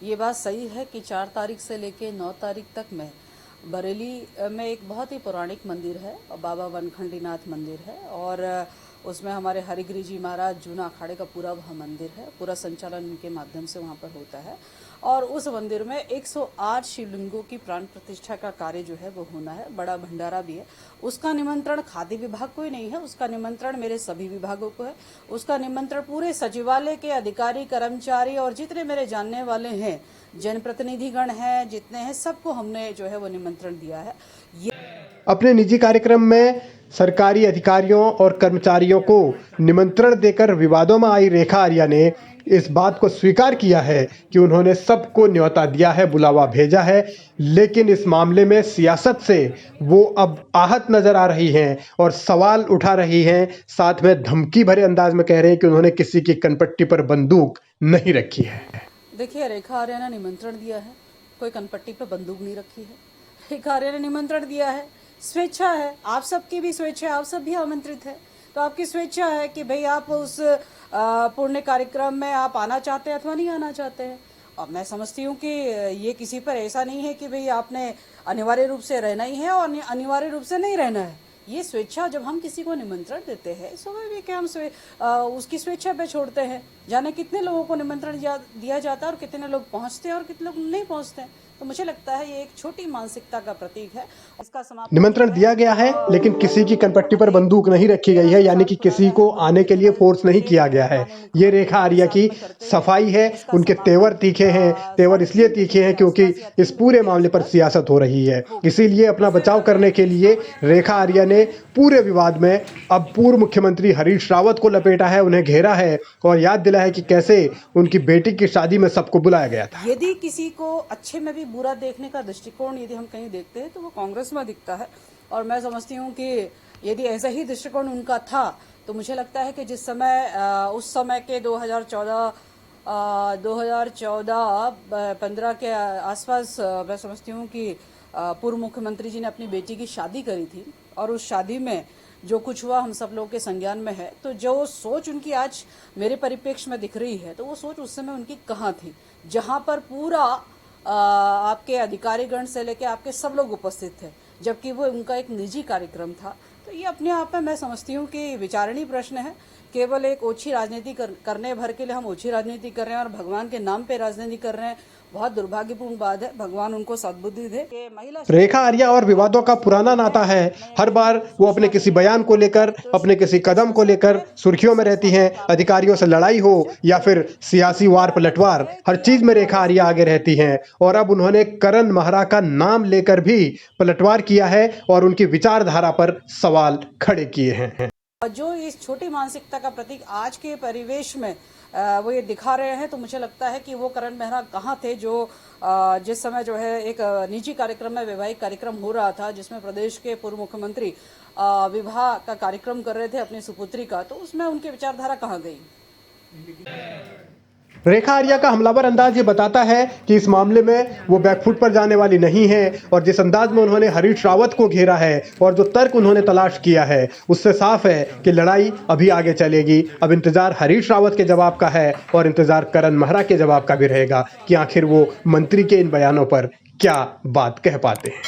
ये बात सही है कि 4 तारीख से लेके 9 तारीख तक में बरेली में एक बहुत ही पौराणिक मंदिर है और बाबा वनखंडीनाथ मंदिर है और उसमें हमारे हरिगिरी जी महाराज जूना अखाड़े का पूरा वह मंदिर है। पूरा संचालन उनके माध्यम से वहाँ पर होता है और उस मंदिर में 108 शिवलिंगों की प्राण प्रतिष्ठा का कार्य जो है वो होना है। बड़ा भंडारा भी है। उसका निमंत्रण खाद्य विभाग को ही नहीं है, उसका निमंत्रण मेरे सभी विभागों को है। उसका निमंत्रण पूरे सचिवालय के अधिकारी, कर्मचारी और जितने मेरे जानने वाले हैं, जनप्रतिनिधिगण हैं, जितने हैं, सबको हमने जो है वो निमंत्रण दिया है। अपने निजी कार्यक्रम में सरकारी अधिकारियों और कर्मचारियों को निमंत्रण देकर विवादों में आई रेखा आर्या ने इस बात को स्वीकार किया है कि उन्होंने सबको न्योता दिया है, बुलावा भेजा है, लेकिन इस मामले में सियासत से वो अब आहत नजर आ रही हैं और सवाल उठा रही हैं। साथ में धमकी भरे अंदाज में कह रहे हैं कि उन्होंने किसी की कनपट्टी पर बंदूक नहीं रखी है। देखिए, रेखा आर्या ने निमंत्रण दिया है, कोई कनपट्टी पर बंदूक नहीं रखी है। रेखा आर्या ने निमंत्रण दिया है, स्वेच्छा है, आप सबकी भी स्वेच्छा है, आप सब भी आमंत्रित है। तो आपकी स्वेच्छा है कि भाई आप उस पुण्य कार्यक्रम में आप आना चाहते हैं अथवा नहीं आना चाहते हैं। और मैं समझती हूँ कि ये किसी पर ऐसा नहीं है कि भाई आपने अनिवार्य रूप से रहना ही है और अनिवार्य रूप से नहीं रहना है। ये स्वेच्छा, जब हम किसी को निमंत्रण देते हैं, स्वाभाविक है हम उसकी स्वेच्छा पे छोड़ते हैं। जाने कितने लोगों को निमंत्रण दिया जाता है और कितने लोग पहुंचते हैं और कितने लोग नहीं पहुंचते हैं। तो मुझे लगता है ये एक छोटी मानसिकता का प्रतीक है। इसका समाप्त निमंत्रण दिया गया है, लेकिन किसी की कनपट्टी पर बंदूक नहीं रखी गई है, यानी कि किसी को आने के लिए फोर्स नहीं किया गया है। ये रेखा आर्या की सफाई है। उनके तेवर तीखे हैं। तेवर इसलिए तीखे हैं क्योंकि इस पूरे मामले पर सियासत हो रही है। इसीलिए अपना बचाव करने के लिए रेखा आर्या ने पूरे विवाद में अब पूर्व मुख्यमंत्री हरीश रावत को लपेटा है, उन्हें घेरा है और याद दिलाया कि कैसे उनकी बेटी की शादी में सबको बुलाया गया था। यदि किसी को अच्छे में भी बुरा देखने का दृष्टिकोण यदि हम कहीं देखते हैं तो वो कांग्रेस में दिखता है। और मैं समझती हूँ कि यदि ऐसा ही दृष्टिकोण उनका था तो मुझे लगता है कि जिस समय उस समय के 2014-15 के आसपास मैं समझती हूँ कि पूर्व मुख्यमंत्री जी ने अपनी बेटी की शादी करी थी और उस शादी में जो कुछ हुआ हम सब लोगों के संज्ञान में है। तो जो सोच उनकी आज मेरे परिप्रेक्ष्य में दिख रही है, तो वो सोच उस समय उनकी कहाँ थी, जहाँ पर पूरा आपके अधिकारीगण से लेके आपके सब लोग उपस्थित थे, जबकि वो उनका एक निजी कार्यक्रम था। तो ये अपने आप में मैं समझती हूँ कि विचारणीय प्रश्न है। केवल एक ओछी राजनीति करने भर के लिए हम ओछी राजनीति कर रहे हैं और भगवान के नाम पे राजनीति कर रहे हैं। बहुत दुर्भाग्यपूर्ण बात है। भगवान उनको सद्बुद्धि दे। रेखा आर्या और विवादों का पुराना नाता है। हर बार वो अपने किसी बयान को लेकर, अपने किसी कदम को लेकर सुर्खियों में रहती हैं। अधिकारियों से लड़ाई हो या फिर सियासी वार पलटवार, हर चीज में रेखा आर्या आगे रहती हैं। और अब उन्होंने करण मेहरा का नाम लेकर भी पलटवार किया है और उनकी विचारधारा पर सवाल खड़े किए हैं। जो इस छोटी मानसिकता का प्रतीक आज के परिवेश में वो ये दिखा रहे हैं, तो मुझे लगता है कि वो करण मेहरा कहाँ थे जो जिस समय जो है एक निजी कार्यक्रम में, वैवाहिक कार्यक्रम हो रहा था जिसमें प्रदेश के पूर्व मुख्यमंत्री विवाह का कार्यक्रम कर रहे थे अपनी सुपुत्री का, तो उसमें उनकी विचारधारा कहाँ गई। रेखा आर्या का हमलावर अंदाज ये बताता है कि इस मामले में वो बैकफुट पर जाने वाली नहीं है और जिस अंदाज में उन्होंने हरीश रावत को घेरा है और जो तर्क उन्होंने तलाश किया है, उससे साफ है कि लड़ाई अभी आगे चलेगी। अब इंतजार हरीश रावत के जवाब का है और इंतजार करण मेहरा के जवाब का भी रहेगा कि आखिर वो मंत्री के इन बयानों पर क्या बात कह पाते हैं।